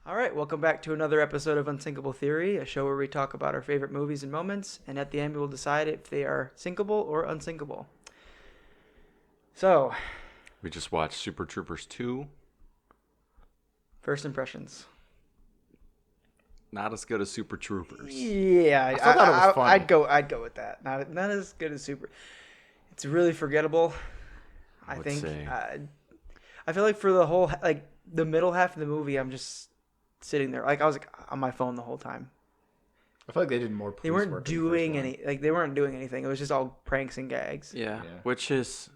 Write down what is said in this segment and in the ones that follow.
All right, welcome back to another episode of Unsinkable Theory, a show where we talk about our favorite movies and moments, and at the end we will decide if they are sinkable or unsinkable. So, We just watched Super Troopers 2. first impressions. Not as good as Super Troopers. Yeah, I still thought it was funny. I'd go with that. Not as good as Super. It's really forgettable. I would think. say. I feel like for the whole the middle half of the movie, I'm just sitting there I was on my phone the whole time. I feel like they did more police They weren't work doing they weren't doing anything. It was just all pranks and gags. Yeah, Yeah. which is,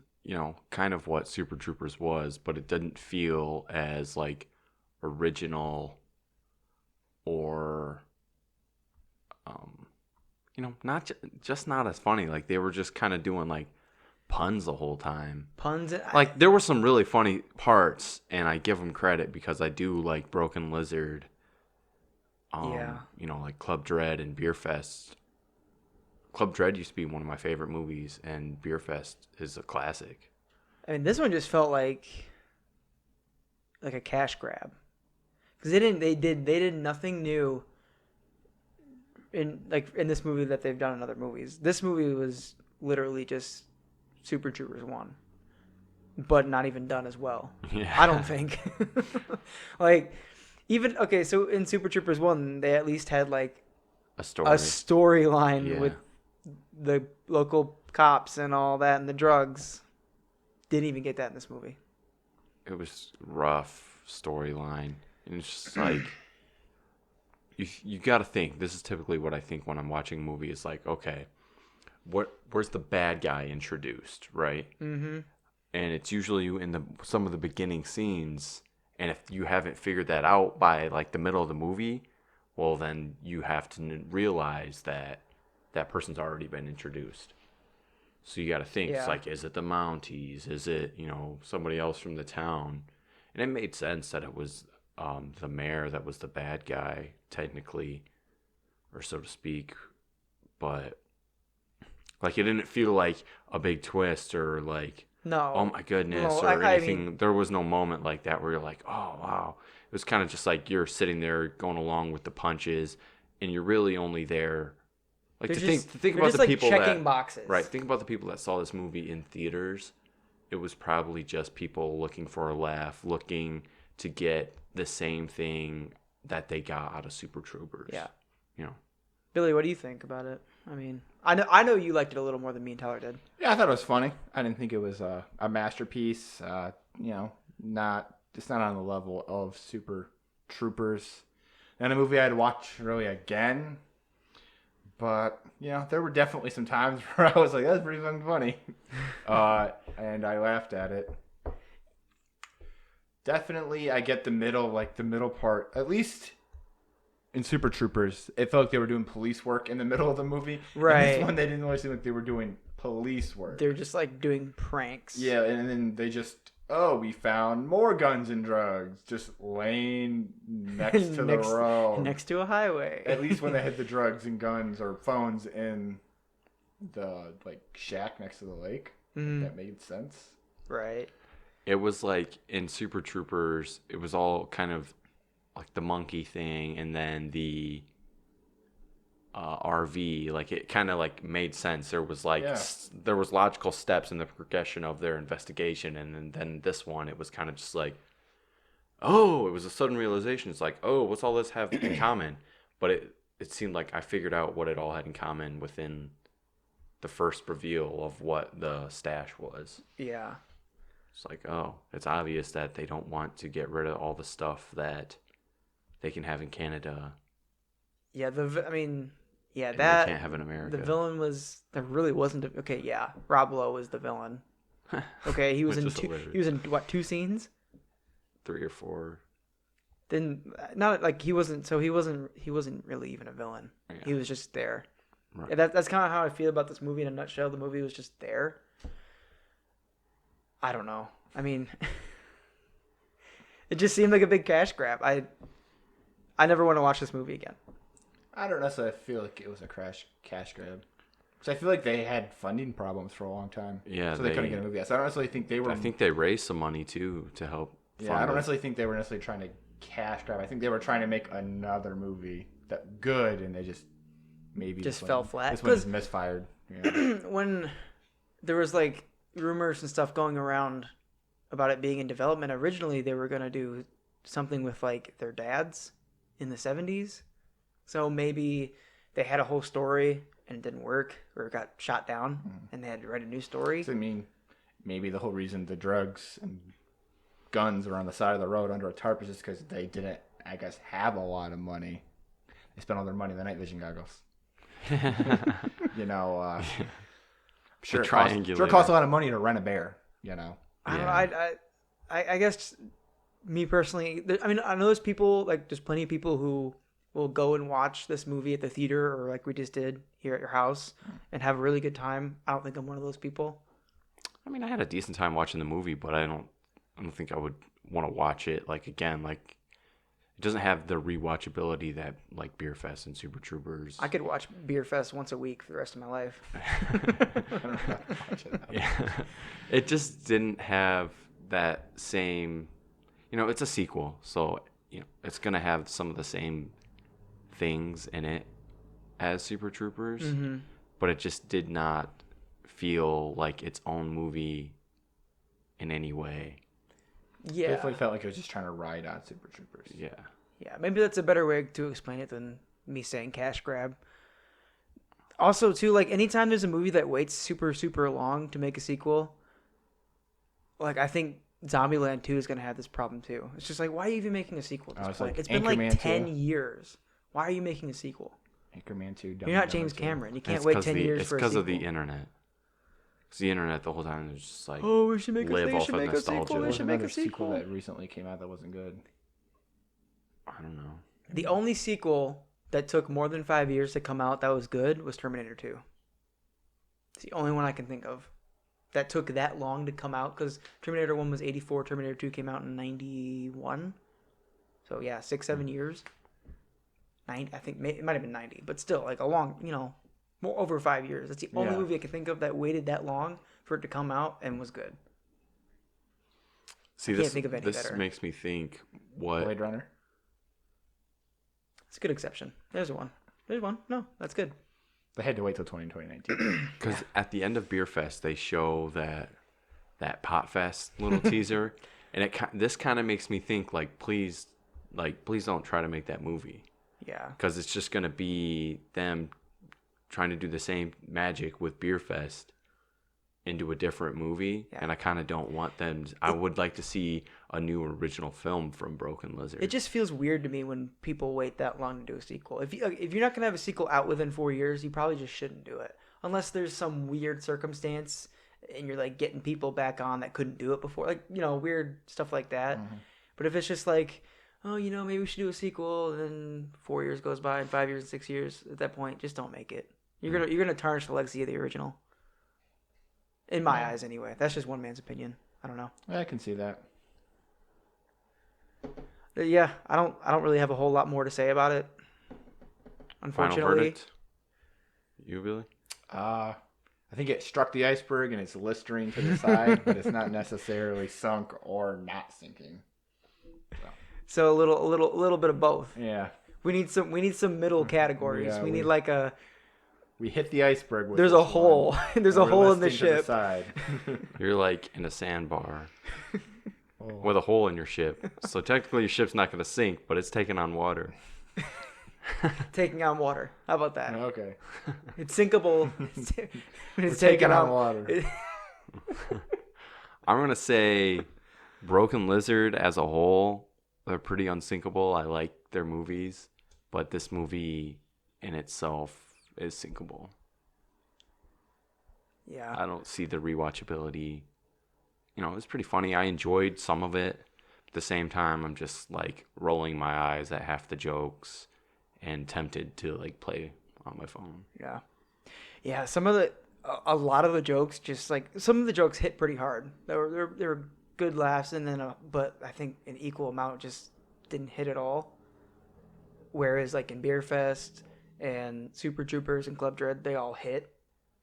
kind of what Super Troopers was, but it didn't feel as, original or, just not as funny. Like, they were just kind of doing, puns the whole time. Puns. There were some really funny parts, and I give them credit because I do like Broken Lizard. Yeah. Like Club Dread and Beer Fest. Club Dread used to be one of my favorite movies, and Beer Fest is a classic. I mean, this one just felt like a cash grab because they did nothing new in this movie that they've done in other movies. This movie was literally just Super Troopers 1, but not even done as well. Yeah. I don't think. So in Super Troopers 1, they at least had A story. a storyline Yeah. with the local cops and all that and the drugs. Didn't even get that in this movie. It was rough storyline, and it's just like you got to think. This is typically what I think when I'm watching a movie. Is like, okay, where's the bad guy introduced, right? Mm-hmm. And it's usually in some of the beginning scenes. And if you haven't figured that out by the middle of the movie, well, then you have to realize that person's already been introduced. So you got to think, Yeah. It's like, is it the Mounties? Is it, somebody else from the town? And it made sense that it was the mayor that was the bad guy, technically, or so to speak. But, it didn't feel like a big twist or No. oh my goodness, No, or anything. I mean, There was no moment like that where you're like, oh wow. It was kind of just like you're sitting there going along with the punches, and you're really only there, to think about the people checking that boxes. right. Think about the people that saw this movie in theaters. It was probably just people looking for a laugh, looking to get the same thing that they got out of Super Troopers. Yeah. You know. Billy, what do you think about it? I mean, I know you liked it a little more than me and Tyler did. Yeah, I thought it was funny. I didn't think it was a masterpiece. It's not on the level of Super Troopers. And a movie I'd watch really again. But, there were definitely some times where I was like, that's pretty fucking funny. And I laughed at it. Definitely, I get the middle part. At least in Super Troopers, it felt like they were doing police work in the middle of the movie. Right. In this one, they didn't really seem like they were doing police work. They're just doing pranks. Yeah, and then they just, we found more guns and drugs just laying next to the road. Next to a highway. At least when they had the drugs and guns or phones in the shack next to the lake. Mhm. That made sense. Right. It was in Super Troopers, it was all kind of the monkey thing, and then the RV, it kind of made sense. There was there was logical steps in the progression of their investigation, and then this one, it was kind of just it was a sudden realization. It's what's all this have in common? But it seemed like I figured out what it all had in common within the first reveal of what the stash was. Yeah. It's it's obvious that they don't want to get rid of all the stuff that they can have in Canada. Yeah, and they they can't have in America. The villain really wasn't Rob Lowe was the villain. Okay, he was in what, 2 scenes? 3 or 4. Then not he wasn't really even a villain. Yeah. He was just there. Right. Yeah, that's kind of how I feel about this movie in a nutshell. The movie was just there. I don't know. I mean, it just seemed like a big cash grab. I never want to watch this movie again. I don't necessarily feel like it was a cash grab. Because I feel like they had funding problems for a long time. Yeah, so they couldn't get a movie out. So I don't necessarily think they were... I think they raised some money, too, to help fund I don't it. necessarily think they were necessarily trying to cash grab. I think they were trying to make another movie that good, and they just maybe Just fell flat. This one just misfired. Yeah. When there was like rumors and stuff going around about it being in development, originally they were going to do something with like their dads in the 70s. So maybe they had a whole story and it didn't work or it got shot down and they had to write a new story. So, I mean, maybe the whole reason the drugs and guns were on the side of the road under a tarp is just because they didn't, I guess, have a lot of money. They spent all their money on the night vision goggles. You know, sure, it costs a lot of money to rent a bear, you know. I don't know. I guess me personally, I mean, I know there's people, like, there's plenty of people who will go and watch this movie at the theater or like we just did here at your house and have a really good time. I don't think I'm one of those people. I mean, I had a decent time watching the movie, but I don't think I would want to watch it like again. Like, it doesn't have the rewatchability that like Beer Fest and Super Troopers. I could watch Beer Fest once a week for the rest of my life. Yeah. It just didn't have that same, you know, it's a sequel, so you know it's gonna have some of the same things in it as Super Troopers, but it just did not feel like its own movie in any way. Yeah, Definitely felt like it was just trying to ride on Super Troopers. Yeah. Yeah, maybe that's a better way to explain it than me saying cash grab. Also, too, like, anytime there's a movie that waits super, super long to make a sequel, like, I think Zombieland 2 is going to have this problem, too. It's just like, why are you even making a sequel at this point? Like It's been like Anchorman 10 2. years. Why are you making a sequel? Anchorman 2. You're not James Cameron. You can't wait 10 years for a sequel. It's because of the internet. Because the internet the whole time is just like, oh, we should make a, live they off should of make a sequel. nostalgia. They should make a sequel. that recently came out that wasn't good. I don't know. The only sequel that took more than 5 years to come out that was good was Terminator 2. It's the only one I can think of that took that long to come out, because Terminator 1 was 84, Terminator 2 came out in 91. So yeah, 6-7 years. 90, I think it might have been 90, but still, like, a long, you know, more over 5 years. That's the only movie I can think of that waited that long for it to come out and was good. See, Can't think of any this better. makes me think what Blade Runner. It's a good exception. There's one. No, that's good. They had to wait till 2019. Because at the end of Beer Fest, they show that Pot Fest little teaser, and this kind of makes me think please don't try to make that movie. Yeah. Because it's just gonna be them trying to do the same magic with Beer Fest into a different movie, and I kind of don't want them. I would like to see a new original film from Broken Lizard. It just feels weird to me when people wait that long to do a sequel. If you're not gonna have a sequel out within 4 years, you probably just shouldn't do it, unless there's some weird circumstance and you're like getting people back on that couldn't do it before, like, you know, weird stuff like that. But if it's just like, oh, you know, maybe we should do a sequel, and then 4 years goes by, and 5 years and 6 years, at that point, just don't make it. You're gonna tarnish the legacy of the original. In my eyes, anyway. That's just one man's opinion. I don't know. I can see that. Yeah, I don't really have a whole lot more to say about it. Unfortunately. Final verdict? You, Billy? I think it struck the iceberg and it's listering to the side, but it's not necessarily sunk or not sinking. So a little bit of both. Yeah. We need some middle categories. Yeah, we need like a. We hit the iceberg. With there's a hole. There's a hole in the listing to ship. side. You're like in a sandbar with a hole in your ship. So technically your ship's not going to sink, but it's taking on water. Taking on water. How about that? Okay. It's sinkable. It's taking on water. I'm going to say Broken Lizard as a whole, they're pretty unsinkable. I like their movies, but this movie in itself is sinkable. Yeah. I don't see the rewatchability. You know, it's pretty funny. I enjoyed some of it. At the same time, I'm just like rolling my eyes at half the jokes and tempted to like play on my phone. Yeah. Yeah, a lot of the jokes just like some of the jokes hit pretty hard. They were good laughs, and then but I think an equal amount just didn't hit at all. Whereas like in Beer Fest and Super Troopers and Club Dread, they all hit.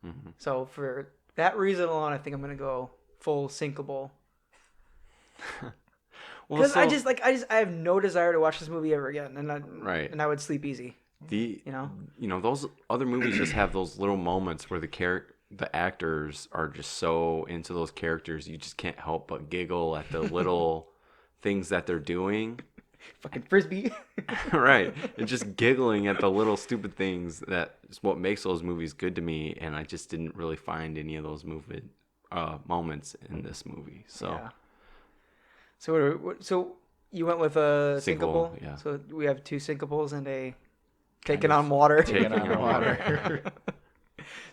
Mm-hmm. So for that reason alone, I think I'm gonna go full sinkable. Well, Because so, I have no desire to watch this movie ever again, Right. and I would sleep easy. the You know? those other movies just have those little moments where the actors are just so into those characters, you just can't help but giggle at the little things that they're doing. Fucking frisbee. Right, and just giggling at the little stupid things, that is what makes those movies good to me, and I just didn't really find any of those moments in this movie. So Yeah. So you went with a Sinkable, sinkable. yeah. So we have 2 sinkables and a taking on water. Taking on water.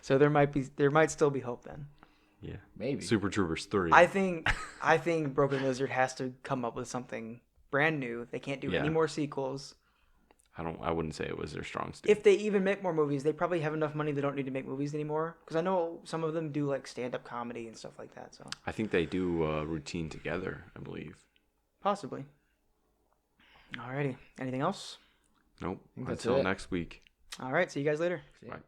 So there might still be hope then. Yeah, Maybe. Super Troopers 3. I think Broken Lizard has to come up with something brand new. They can't do Yeah. any more sequels. I wouldn't say it was their strong suit. If they even make more movies, they probably have enough money they don't need to make movies anymore. Because I know some of them do like stand-up comedy and stuff like that. So I think they do a routine together, I believe. possibly. Alrighty. Anything else? Nope. That's Until it. next week. All right. See you guys later. Yeah. Bye.